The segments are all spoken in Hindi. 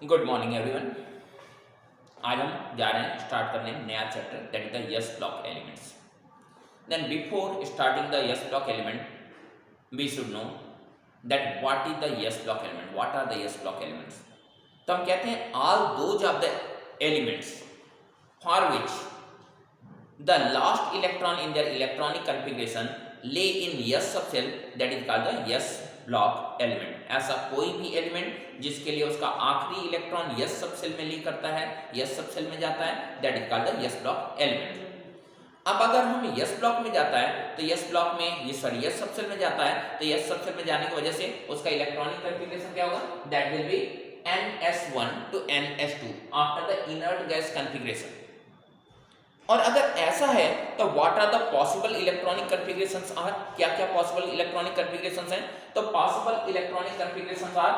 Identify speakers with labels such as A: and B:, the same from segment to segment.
A: Good morning everyone. आज हम जा रहे हैं स्टार्ट करने नया chapter that is the S block elements. Then before starting the S block element we should know that what is the S block element, what are the S block elements. तो हम कहते हैं all those of the elements for which the last electron in their electronic configuration lay in s subshell that is called the s block element। ऐसा कोई भी एलिमेंट जिसके लिए उसका आखिरी इलेक्ट्रॉन s सबसेल में ली करता है, s सबसेल में जाता है, that is called the s block element। अब अगर हम s ब्लॉक में जाता है तो s ब्लॉक में ये सॉरी s सबसेल में जाता है तो s सबसेल में जाने की वजह से उसका इलेक्ट्रॉनिक कन्फिगरेशन क्या होगा, that will be ns1 to ns2 after the inert gas configuration। और अगर ऐसा है तो what are the possible electronic configurations are, क्या क्या पॉसिबल इलेक्ट्रॉनिक कन्फिगरेशंस हैं? तो possible electronic configurations are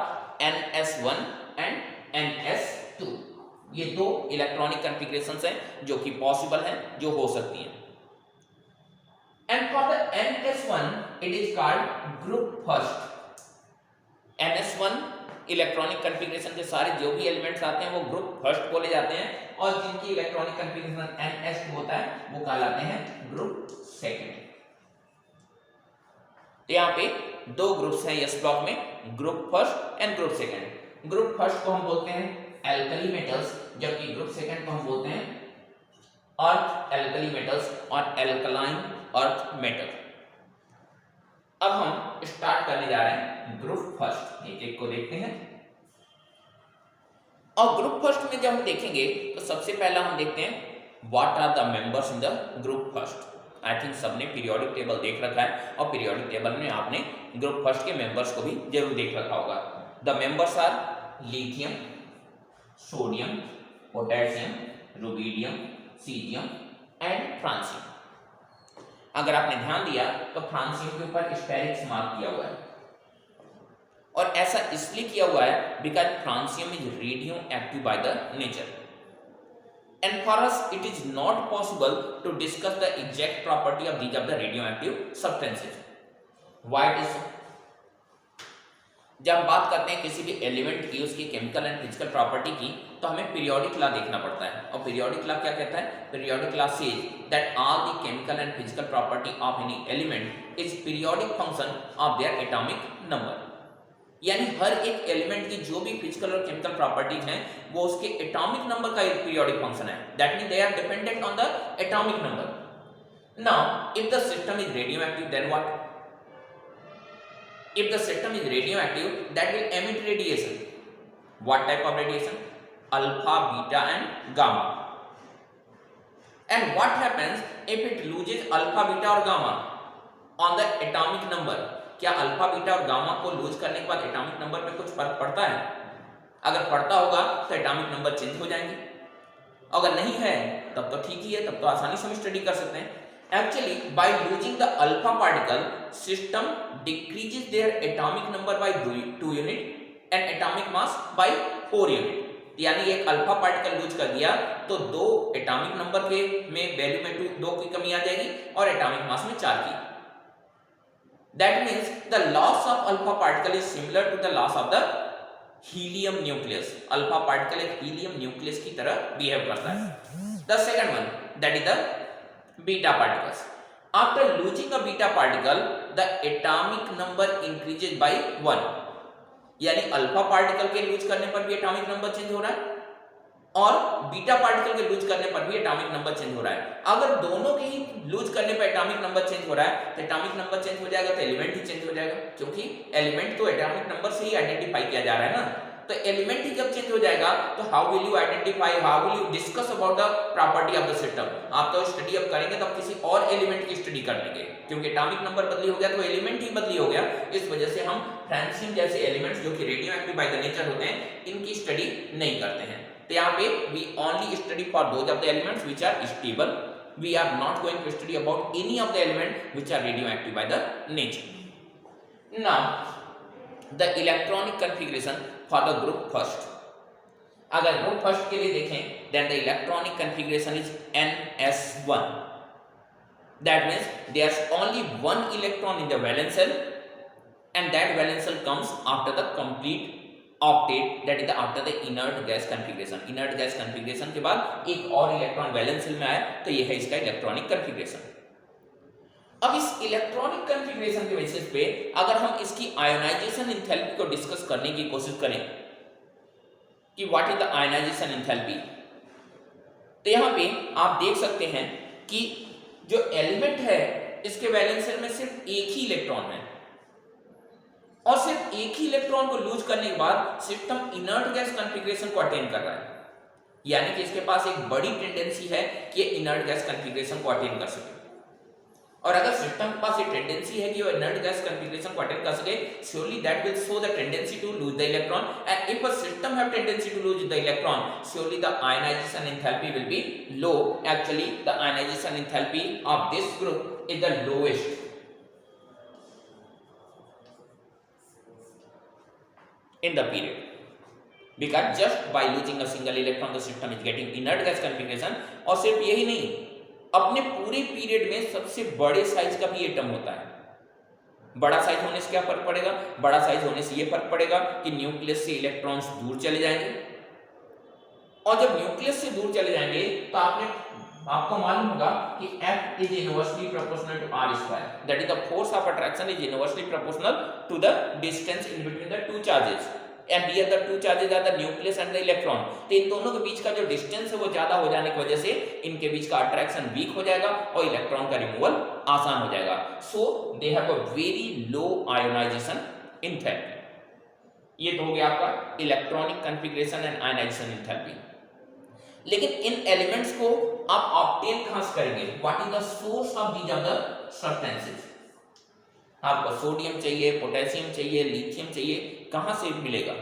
A: ns1 and ns2। ये दो इलेक्ट्रॉनिक कन्फिगरेशंस हैं जो कि पॉसिबल हैं, जो हो सकती हैं। And for the ns1 it is called group first. ns1 electronic configuration के सारे जो भी एलिमेंट्स आते हैं वो ग्रुप फर्स्ट बोले जाते हैं, और जिनकी इलेक्ट्रॉनिक कन्फिगरेशन ns2 होता है वो कहलाते हैं ग्रुप सेकंड। तो यहाँ पे दो ग्रुप्स हैं यस ब्लॉक में, group first and group second. Group first को हम बोलते हैं एल्कली मेटल्स, जबकि ग्रुप सेकंड को हम बोलते हैं अर्थ एल्कली मेटल्स और एल्कलाइन अर्थ मेटल। अब हम स्टार्ट करने जा रहे हैं ग्रुप फर्स्ट, एक एक को देखते हैं। और ग्रुप फर्स्ट में जब हम देखेंगे तो सबसे पहला हम देखते हैं what are the members in the group first. I think सबने पीरियोडिक टेबल देख रखा है और पीरियोडिक टेबल में आपने ग्रुप फर्स्ट के मेंबर्स को भी जरूर देख रखा होगा। The members are lithium, sodium, potassium, rubidium, caesium and francium. अगर आपने ध्यान दिया तो फ्रांसियम के ऊपर स्टेरिक्स मार्क किया हुआ है, और ऐसा इसलिए किया हुआ है because francium is radioactive by the nature, and for us it is not possible to discuss the exact property of these of the radioactive substances. Why it is? जब हम बात करते हैं किसी भी एलिमेंट की, उसकी केमिकल एंड फिजिकल प्रॉपर्टी की, तो हमें पीरियोडिक लॉ देखना पड़ता है। और पीरियोडिक लॉ क्या कहता है? Periodic law says that all the chemical and physical property of any element is periodic function of their atomic number. यानी हर एक एलिमेंट की जो भी फिजिकल और केमिकल प्रॉपर्टीज हैं वो उसके एटॉमिक नंबर का एक पीरियोडिक फंक्शन है। That means they are dependent on the atomic number. Now if the system is radioactive then what? If the system is radioactive, that will emit radiation. What type of radiation? Alpha, beta and gamma. And what happens if it loses alpha, beta और gamma on the atomic number? क्या अल्फा, बीटा और गामा को लूज करने के बाद एटॉमिक नंबर में कुछ फर्क पड़ता है? अगर पड़ता होगा तो एटॉमिक नंबर चेंज हो जाएंगे, अगर नहीं है तब तो ठीक ही है, तब तो आसानी से हम स्टडी कर सकते हैं। Actually, by losing the alpha particle, system decreases their atomic number by 2 unit and atomic mass by 4 unit। यानी एक अल्फा पार्टिकल लूज कर दिया तो दो एटॉमिक नंबर के में वैल्यू में 2 की कमी आ जाएगी और एटॉमिक मास में 4 की। That means the loss of alpha particle is similar to the loss of the helium nucleus। Alpha particle एक हीलियम न्यूक्लियस की तरह बिहेव करता है। The second one, that is the beta particles। After losing a beta particle, the atomic number increases by 1। यानी अल्फा पार्टिकल के लूज करने पर भी एटॉमिक नंबर चेंज हो रहा है और बीटा पार्टिकल के लूज करने पर भी एटॉमिक नंबर चेंज हो रहा है। अगर दोनों के ही लूज करने पर एटॉमिक नंबर चेंज हो रहा है तो एटॉमिक नंबर चेंज हो जाएगा तो एलिमेंट ही चेंज हो जाएगा, क्योंकि एलिमेंट तो एटॉमिक नंबर से ही आइडेंटिफाई किया जा रहा है ना। तो एलिमेंट ही जब चेंज हो जाएगा तो how will you identify, how will you discuss about the property of the system? आप तो स्टडी अब करेंगे तब किसी और एलिमेंट की स्टडी कर लेंगे, क्योंकि एटॉमिक नंबर बदली हो गया तो एलिमेंट ही बदली हो गया। इस वजह से हम फ्रांसियम जैसे एलिमेंट्स जो कि रेडियोएक्टिव बाय द नेचर होते हैं इनकी स्टडी नहीं करते हैं। तो यहाँ पे we only study for those of the elements which are stable. We are not going to study about any of the element which are radioactive by the nature. Now the electronic configuration for the group first. अगर ग्रुप फर्स्ट के लिए देखें then the electronic configuration is ns1। That means there is only one electron in the valence shell and that valence shell comes after the complete octet, that is after the inert gas configuration. Inert gas configuration के बाद एक और इलेक्ट्रॉन वैलेंस शेल में आया, तो ये है इसका इलेक्ट्रॉनिक कॉन्फ़िगरेशन। अब इस इलेक्ट्रॉनिक कॉन्फ़िगरेशन के बेसिस पे अगर हम इसकी आयोनाइजेशन एंथैल्पी को डिस्कस करने की कोशिश करें कि what is the ionization enthalpy, तो यहां पे आप देख सकते हैं कि जो एलिमेंट है इसके वैलेंस शेल में सिर्फ एक ही इलेक्ट्रॉन है, और सिर्फ एक ही इलेक्ट्रॉन को लूज करने के बाद सिस्टम इनर्ट गैस कॉन्फ़िगरेशन को अटेन कर रहा है, यानी कि इसके पास एक बड़ी टेंडेंसी है कि ये इनर्ट गैस कॉन्फ़िगरेशन को अटेन कर सके। और अगर सिस्टम के पास ये टेंडेंसी है कि वो इनर्ट गैस कॉन्फ़िगरेशन को अटेन कर सके, surely that will show the tendency to lose the electron, and if a system have tendency to lose the electron, surely the ionization enthalpy will be low. Actually the ionization enthalpy of this group is the lowest in the period, because just by losing a single electron the system is getting inert gas configuration। और सिर्फ यही नहीं, अपने पूरे पीरियड में सबसे बड़े साइज का भी एटम होता है। बड़ा साइज होने से क्या फर्क पड़ेगा? बड़ा साइज होने से ये फर्क पड़ेगा कि न्यूक्लियस से इलेक्ट्रॉन्स दूर चले जाएंगे, और जब न्यूक्लियस से दूर चले जाएंगे तो आपको मालूम होगा कि F is inversely proportional to R square, that is the force of attraction is inversely proportional to the distance in between the two charges, and here the two charges are the nucleus and the electron। तो इन दोनों के बीच का जो डिस्टेंस है वो ज्यादा हो जाने की वजह से इनके बीच का अट्रैक्शन वीक हो जाएगा और इलेक्ट्रॉन का रिमूवल आसान हो जाएगा। So they have a very low ionisation enthalpy. ये तो हो गया आपका electronic configuration and ionization enthalpy. लेकिन इन एलिमेंट्स को आप ऑब्टेन कहां से करेंगे? What is the source of these other substances? आपको सोडियम चाहिए, पोटेशियम चाहिए, लिथियम चाहिए, कहां से मिलेगा?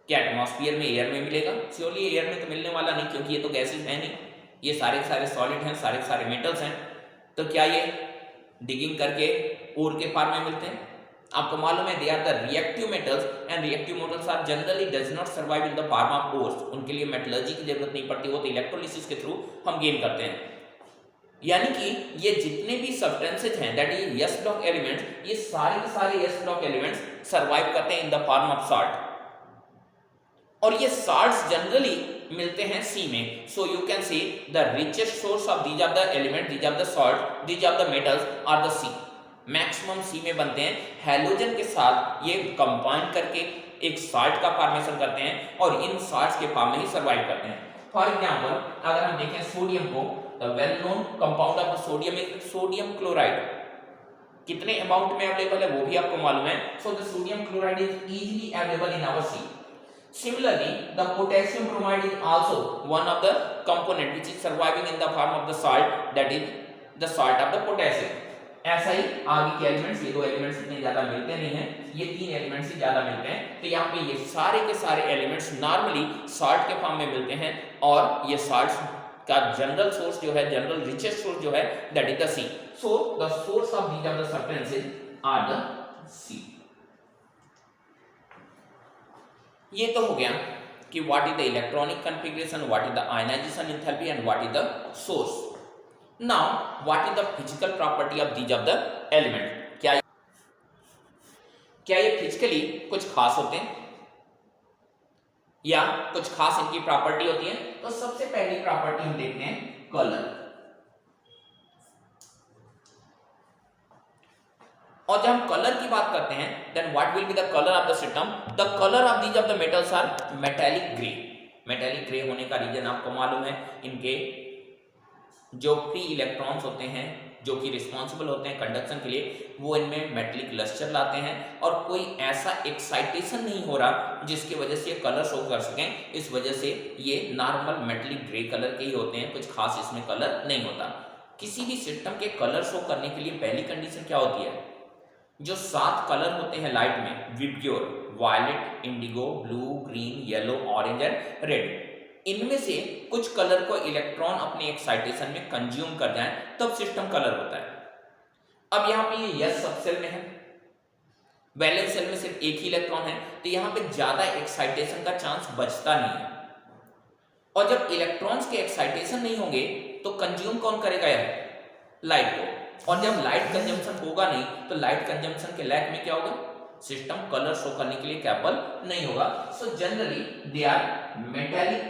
A: क्या एटमॉस्फेयर में, एयर में मिलेगा? श्योरली एयर में तो मिलने वाला नहीं, क्योंकि ये तो गैसेस है नहीं, ये सारे के सारे सॉलिड हैं, सारे के सारे मेटल्स हैं। तो क्या ये डिगिंग करके ओर के फॉर्म में मिलते हैं? आपको मालूम है they are the reactive metals, and reactive metals are generally does not survive in the form of ores. उनके लिए मेटलर्जी की जरूरत नहीं पड़ती, वो तो इलेक्ट्रोलिसिस के थ्रू हम गेन करते हैं। यानी कि ये जितने भी सब्सटेंसेस हैं, that is yes block elements, ये सारे के सारे यस ब्लॉक एलिमेंट्स सर्वाइव करते हैं in the form of salt, और ये सॉल्ट्स जनरली मिलते हैं सी में। So you can see the richest source of these are the element, these are the salt, these are the metals are the sea. Maximum sea में बनते हैं, हैलोजन के साथ ये कंबाइन करके एक सॉल्ट का फॉर्मेशन करते हैं, और इन सॉल्ट्स के फॉर्म में ही सर्वाइव करते हैं। फॉर एग्जांपल अगर हम देखें सोडियम को, the well known compound of the sodium is sodium chloride. कितने अमाउंट में अवेलेबल है वो भी आपको मालूम है। So the sodium chloride is easily available in our sea. Similarly, the potassium bromide is also one of the component which is surviving in the form of the salt, that is the salt of the potassium। ऐसा ही आगे के एलिमेंट्स, ये दो एलिमेंट्स इतने ज्यादा मिलते नहीं हैं, ये तीन एलिमेंट्स ही ज्यादा मिलते हैं। तो यहाँ पे ये सारे के सारे एलिमेंट्स नॉर्मली सॉल्ट के फॉर्म में मिलते हैं, और ये सॉल्ट का जनरल सोर्स जो है, जनरल रिचेस्ट सोर्स जो है, that is the sea. So the source of these are the substances are the sea. ये तो हो गया कि what is the electronic configuration, what is the ionization enthalpy, and what is the source. Now what is the physical property of these of the element? क्या ये फिजिकली कुछ खास होते हैं या कुछ खास इनकी प्रॉपर्टी होती है? तो सबसे पहली प्रॉपर्टी हम देखते हैं कलर। और जब हम कलर की बात करते हैं, then what will be the colour of the system? The colour of these of the metals are metallic grey. Metallic grey होने का रीजन आपको मालूम है, इनके जो फ्री इलेक्ट्रॉन्स होते हैं जो कि रिस्पॉन्सिबल होते हैं कंडक्शन के लिए, वो इनमें मेटलिक लस्टर लाते हैं, और कोई ऐसा एक्साइटेशन नहीं हो रहा जिसकी वजह से ये कलर शो कर सकें। इस वजह से ये नॉर्मल मेटलिक ग्रे कलर के ही होते हैं, कुछ खास इसमें कलर नहीं होता। किसी भी सिस्टम के कलर शो करने के लिए पहली कंडीशन क्या होती है? जो 7 कलर होते हैं लाइट में, VIBGYOR, violet, indigo, blue, green, yellow, orange and red, इनमें से कुछ कलर को इलेक्ट्रॉन अपने एक्साइटेशन में कंज्यूम कर जाए तब सिस्टम कलर होता है। अब यहाँ पे ये यस सबसेल में है, वैलेंस सेल में सिर्फ एक ही इलेक्ट्रॉन है, तो यहाँ पे ज्यादा एक्साइटेशन का चांस बचता नहीं है। और जब इलेक्ट्रॉन्स के एक्साइटेशन नहीं होंगे तो कंज्यूम कौन करेगा यार? लाइट को। और जब लाइट कंजम्पशन होगा नहीं तो लाइट कंजम्पशन के लैक में क्या होगा? सिस्टम कलर शो करने के लिए कैपेबल नहीं होगा। So generally they are metallic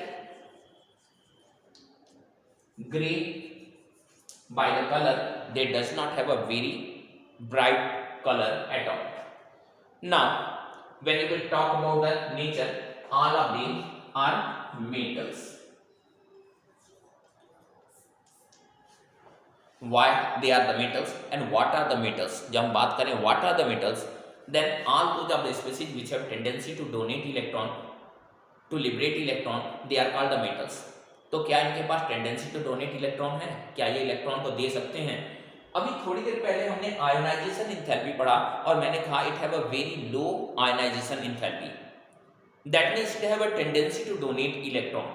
A: grey by the color, they does not have a very bright color at all. Now when you will talk about the nature, all of these are metals. Why they are the metals and what are the metals? जब हम बात करें what are the metals, then all those of the species which have tendency to donate electron, to liberate electron, they are called the metals. तो क्या इनके पास टेंडेंसी टू डोनेट इलेक्ट्रॉन है? क्या ये इलेक्ट्रॉन को दे सकते हैं? अभी थोड़ी देर पहले हमने आयोनाइजेशन एंथैल्पी पढ़ा और मैंने कहा it have a very low ionisation enthalpy, that means it have a tendency to donate electron.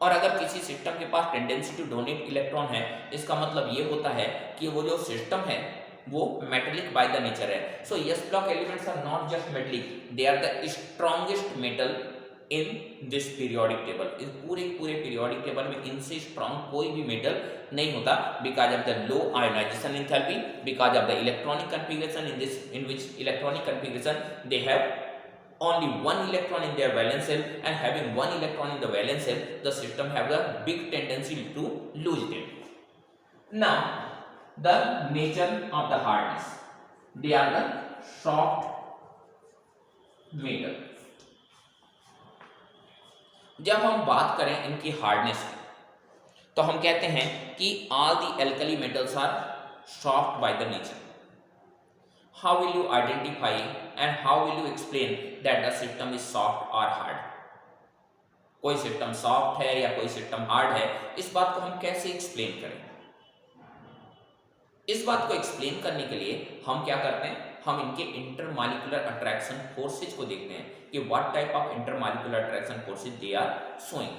A: और अगर किसी सिस्टम के पास टेंडेंसी टू डोनेट इलेक्ट्रॉन है, इसका मतलब ये होता है कि वो जो सिस्टम है वो मेटेलिक बाय द नेचर है। So S block elements are not just metallic, they are the strongest metal in this periodic table. इस पूरे पीरियोडिक टेबल में इनसे स्ट्रॉन्ग कोई भी मेटल नहीं होता, because of the low ionization enthalpy, because of the electronic configuration in which electronic configuration they have only one electron in their valence shell, and having one electron in the valence shell, the system have a big tendency to lose them. Now the nature of the hardness, they are the soft metal. जब हम बात करें इनकी हार्डनेस की, तो हम कहते हैं कि all the alkali metals are soft by the nature. How will you identify and how will you explain that the system is soft or hard? कोई सिस्टम सॉफ्ट है या कोई सिस्टम हार्ड है, इस बात को हम कैसे एक्सप्लेन करें? इस बात को एक्सप्लेन करने के लिए हम क्या करते हैं, हम इनके इंटरमॉलिक्यूलर अट्रैक्शन फोर्सेज को देखते हैं कि what type of intermolecular attraction forces they are showing.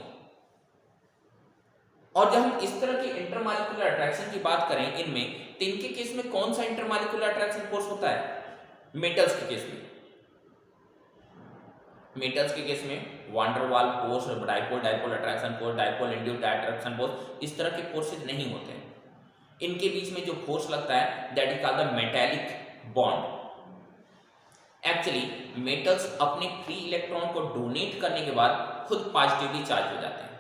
A: और जब हम इस तरह की इंटरमॉलिक्यूलर अट्रैक्शन की बात करें इनमें, तो इनके केस में कौन सा इंटरमॉलिक्यूलर अट्रैक्शन फोर्स होता है? मेटल्स के केस में, मेटल्स के केस में वान डर वाल force, dipole attraction force, dipole induced attraction force, इस तरह के फोर्सेज नहीं होते हैं। इनके बीच में जो फोर्स लगता है that is called the metallic bond. Actually metals अपने फ्री इलेक्ट्रॉन को डोनेट करने के बाद खुद पॉजिटिवली चार्ज हो जाते हैं,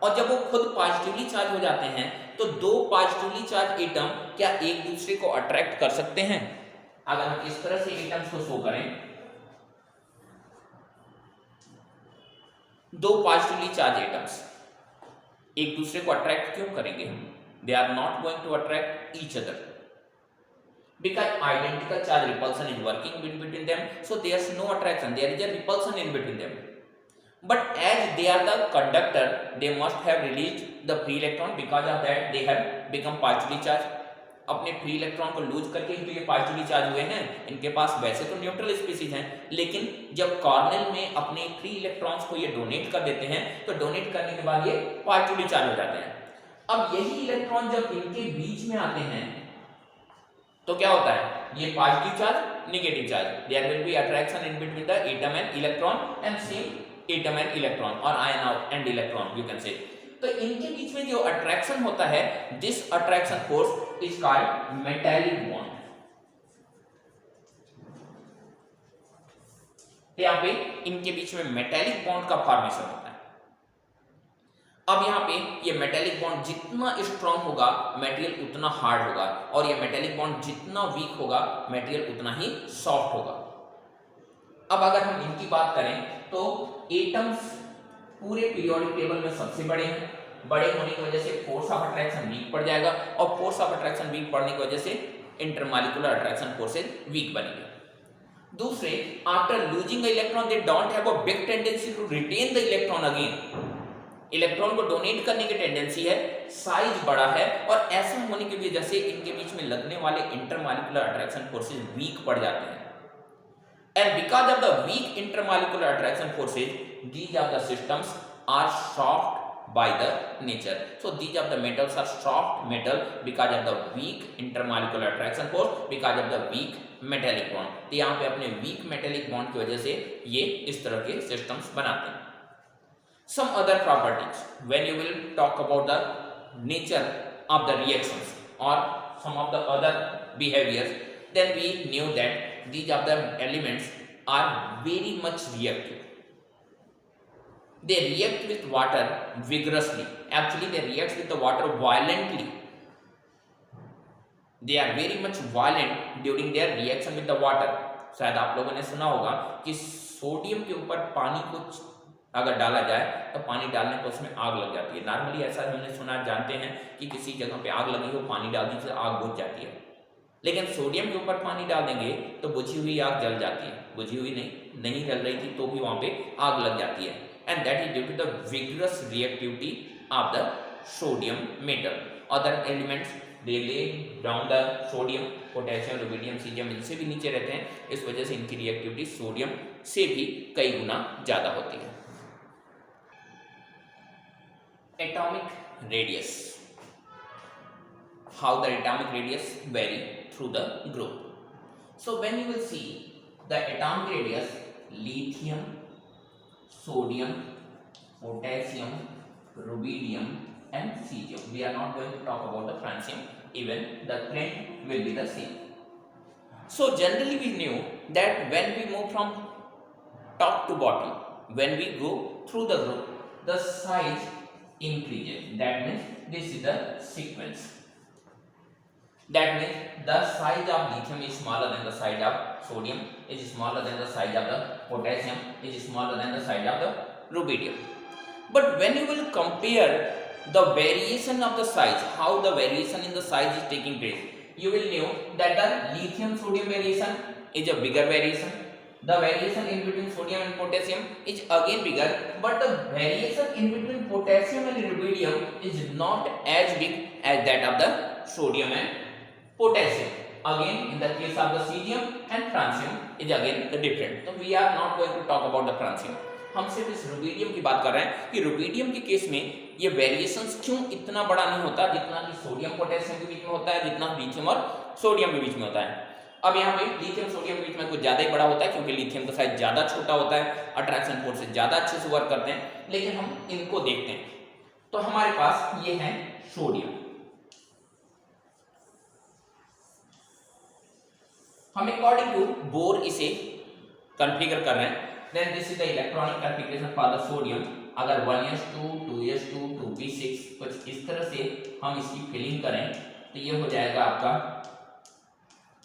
A: और जब वो खुद पॉजिटिवली चार्ज हो जाते हैं तो दो पॉजिटिवली चार्ज एटम क्या एक दूसरे को अट्रैक्ट कर सकते हैं? अगर हम इस तरह से एटम्स को शो करें, दो पॉजिटिवली चार्ज एटम्स एक दूसरे को अट्रैक्ट क्यों करेंगे? They are not going to attract each other because identical charge repulsion is working between them, so there is no attraction, there is a repulsion in between them. But as they are the conductor, they must have released the free electron, because of that they have become positively charged. अपने फ्री इलेक्ट्रॉन को लूज करके ही तो ये पॉजिटिवली चार्ज हुए हैं। इनके पास वैसे तो न्यूट्रल स्पीसीज हैं, लेकिन जब कॉर्नेल में अपने फ्री इलेक्ट्रॉन्स को ये डोनेट कर देते हैं, तो डोनेट करने के बाद ये पॉजिटिवली चार्ज हो जाते हैं। अब यही इलेक्ट्रॉन जब इनके बीच में आते हैं तो क्या होता है? ये positive charge, negative charge, there will be attraction in between the atom and electron, and same atom and electron और ion and electron you can say. तो इनके बीच में जो अट्रैक्शन होता है, this attraction force is called metallic bond. यहाँ पे इनके बीच में मेटालिक बॉन्ड का फॉर्मेशन होता है। अब यहाँ पे ये मेटेलिक बॉन्ड जितना स्ट्रॉन्ग होगा मटेरियल उतना हार्ड होगा, और ये मेटेलिक बॉन्ड जितना वीक होगा मटेरियल उतना ही सॉफ्ट होगा। अब अगर हम इनकी बात करें तो एटम्स पूरे पीरियोडिक टेबल में सबसे बड़े हैं। बड़े होने की वजह से फोर्स ऑफ अट्रैक्शन वीक पड़ जाएगा, और फोर्स ऑफ अट्रैक्शन वीक पड़ने की वजह से इंटरमॉलिक्यूलर अट्रैक्शन फोर्सेज वीक बनेंगे। दूसरे, after losing the electron they don't have a big tendency to retain the electron again. Electron को डोनेट करने की टेंडेंसी है, साइज बड़ा है, और ऐसा होने की वजह से इनके बीच में लगने वाले इंटरमॉलिक्यूलर अट्रैक्शन फोर्सेज वीक पड़ जाते हैं। And because of the weak intermolecular attraction forces, these of the systems are soft by the nature. So these of the metals are soft metal because of the weak intermolecular attraction force, because of the weak metallic bond. तो यहाँ पे अपने weak metallic bond की वजह से ये इस तरह के systems बनाते हैं। Some other properties when you will talk about the nature of the reactions or some of the other behaviors, then we knew that these of the elements are very much reactive. They react with water vigorously. Actually, they react with the water violently. They are very much violent during their reaction with the water. शायद आप लोगों ने सुना होगा कि सोडियम के ऊपर पानी को अगर डाला जाए तो पानी डालने पर उसमें आग लग जाती है. नॉर्मली ऐसा हमने सुना, जानते हैं कि किसी जगह पे आग लगी हो, पानी डाल दीजिए आग बुझ जाती है. लेकिन सोडियम के ऊपर पानी डाल देंगे तो बुझी हुई आग जल जाती है. बुझी हुई नहीं जल रही थी तो भी वहां पे आग लग जाती है. And that is due to the vigorous reactivity of the sodium metal. Other elements they lay down the sodium, potassium, rubidium, caesium इनसे भी नीचे रहते हैं. इस वजह से इनकी रिएक्टिविटी सोडियम से भी कई गुना ज्यादा होती है. Atomic radius. How the atomic radius vary through the group. So when you will see the atomic radius, lithium, sodium, potassium, rubidium and cesium. We are not going to talk about the francium, even the trend will be the same. So generally we knew that when we move from top to bottom, when we go through the group, the size increases. That means this is the sequence. That means the size of lithium is smaller than the size of sodium, is smaller than the size of the potassium, is smaller than the size of the rubidium. But when you will compare the variation of the size, how the variation in the size is taking place, you will know that the lithium sodium variation is a bigger variation. The variation in between sodium and potassium is again bigger, but the variation in between potassium and rubidium is not as big as that of the sodium and potassium. Again, in the case of the cesium and francium is again the different. So we are not going to talk about the francium. हम सिर्फ इस रुबिडियम की बात कर रहे हैं कि रुबिडियम के केस में ये वेरिएशंस क्यों इतना बड़ा नहीं होता जितना कि सोडियम पोटेशियम के बीच में होता है, जितना लिथियम और सोडियम के बीच में होता है. अब यहाँ पे लिथियम सोडियम के बीच में कुछ ज्यादा ही बड़ा होता है क्योंकि लिथियम का साइज ज्यादा छोटा होता है, अट्रैक्शन फोर्स से ज्यादा अच्छे से वर्क करते हैं. लेकिन हम इनको देखते हैं तो हमारे पास ये है सोडियम. हम अकॉर्डिंग टू बोर इसे कॉन्फ़िगर कर रहे हैं. Then this is the electronic configuration for the sodium. अगर 1s2 2s2 2p6 कुछ इस तरह से हम इसकी फिलिंग करें तो ये हो जाएगा आपका.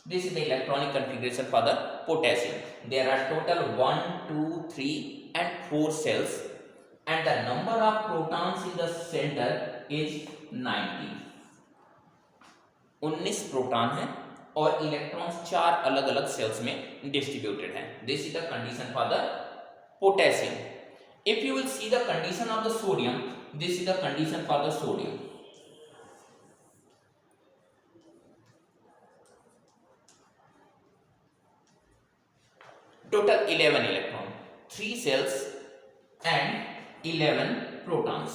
A: This is the electronic configuration for the potassium. There are total 1 2 3 and 4 cells and the number of protons in the center is 19. 19 proton है और इलेक्ट्रॉन्स 4 अलग अलग सेल्स में डिस्ट्रीब्यूटेड हैं. This is the condition for the potassium. If you will see the condition of the sodium, this is the condition for the sodium. Total 11 electron, 3 shells and 11 protons.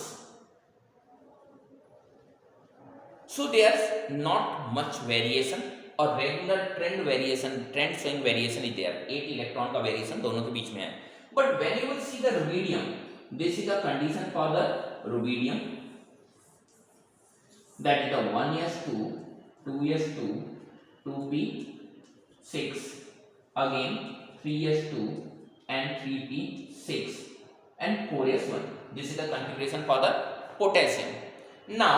A: So there's not much variation और regular trend variation, trend swing variation is there. 8 electron का वेरिएशन दोनों के बीच में है. But when you will see the rubidium, this is the condition for the rubidium. That is the 1s2 2s2 2p6 again 3s2 and 3p6 and 4s1. This is the configuration for the potassium. Now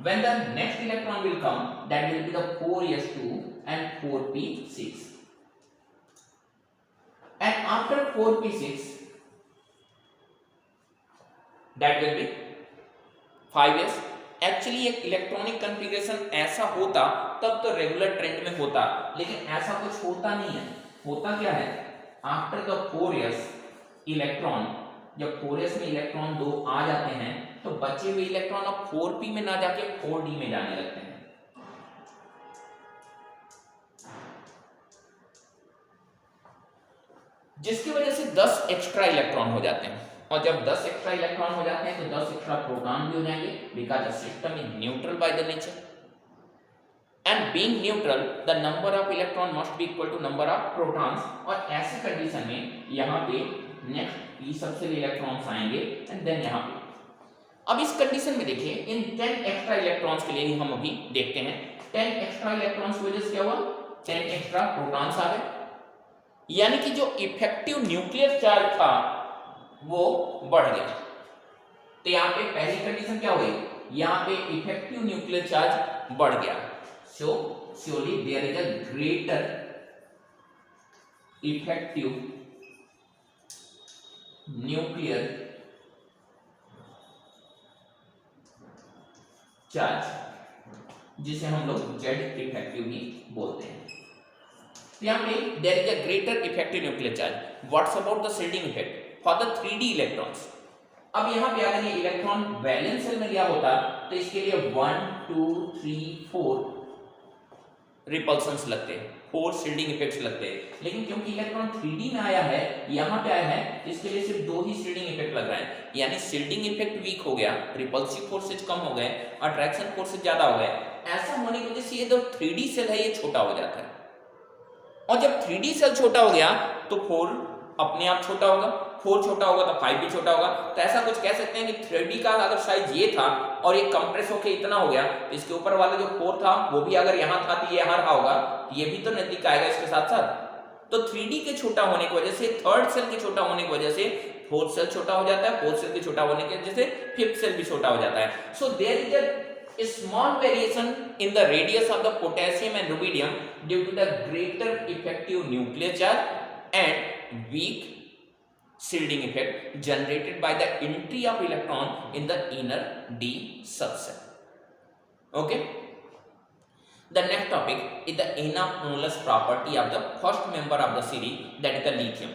A: when the next electron will come, that will be the 4s2 and 4p6. And after 4p6, that will be 5s. Actually एक इलेक्ट्रॉनिक कॉन्फ़िगरेशन ऐसा होता तब तो रेगुलर ट्रेंड में होता, लेकिन ऐसा कुछ होता नहीं है. होता क्या है, आफ्टर द 4s इलेक्ट्रॉन, जब 4s में इलेक्ट्रॉन 2 आ जाते हैं तो बचे हुए इलेक्ट्रॉन अब 4p में ना जाके 4d में जाने लगते हैं. जिसकी वजह से 10 एक्स्ट्रा इलेक्ट्रॉन हो जाते हैं. और जब 10 एक्स्ट्रा इलेक्ट्रॉन हो जाते हैं तो 10 एक्स्ट्रा प्रोटॉन भी हो जाएंगे, because the system is neutral by the nature. And being neutral the number of electron must be equal to number of protons. और ऐसी कंडीशन में यहाँ पे नेक्स्ट ये सबसे इलेक्ट्रॉन्स आएंगे एंड देन यहाँ पे. अब इस कंडीशन में देखिए, इन 10 एक्स्ट्रा इलेक्ट्रॉन्स के लिए हम अभी देखते हैं. 10 एक्स्ट्रा इलेक्ट्रॉन्स की वजह से क्या हुआ, 10 एक्स्ट्रा प्रोटॉन्स आ गए, यानी कि जो इफेक्टिव न्यूक्लियर चार्ज था वो बढ़ गया। तो यहाँ पे पहली कंडीशन क्या हुई, यहाँ पे इफेक्टिव न्यूक्लियर चार्ज बढ़ गया। सो surely there is a greater effective nuclear charge, जिसे हम लोग जेड इफेक्टिव भी बोलते हैं। यहाँ पे there is a greater effective nuclear charge. What's about the shielding effect for the 3d electrons. अब यहाँ पे अगर ये इलेक्ट्रॉन वैलेंस शेल में गया होता तो इसके लिए 1 2 3 4 रिपल्सन्स लगते हैं, 4 शील्डिंग इफेक्ट्स लगते हैं, लेकिन क्योंकि इलेक्ट्रॉन 3d में आया है, यहाँ पे आया है, इसके लिए सिर्फ 2 ही शील्डिंग इफेक्ट लग रहा है, यानी शील्डिंग इफेक्ट वीक हो गया, रिपल्सिव फोर्सेज कम हो गए, अट्रैक्शन फोर्सेज ज्यादा हो गए। ऐसा होने की वजह से ये जो 3d सेल है ये छोटा हो जाता है, और जब 3d सेल छोटा हो गया तो 4 अपने आप छोटा होगा, 4 छोटा होगा तो 5 भी छोटा होगा। तो ऐसा कुछ कह सकते हैं कि 3d का अगर साइज ये था और ये कंप्रेस होके इतना हो गया, इसके ऊपर वाला जो 4 था वो भी अगर यहाँ था तो ये यहाँ रहा होगा, ये भी तो नजदीक आएगा इसके साथ साथ। तो 3d के छोटा होने की वजह से, थर्ड सेल के छोटा होने की वजह से फोर्थ सेल छोटा हो जाता है, फोर्थ सेल के छोटा होने की वजह से फिफ्थ सेल भी छोटा हो जाता है। So there is a small variation in the radius of the potassium and rubidium due to the greater effective nuclear charge and weak shielding effect generated by the entry of electron in the inner d subset. Okay, the next topic is the anomalous property of the first member of the series, that is the lithium.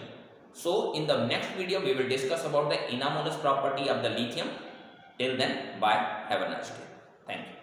A: So in the next video we will discuss about the anomalous property of the lithium. Till then, bye, have a nice day. Thank you.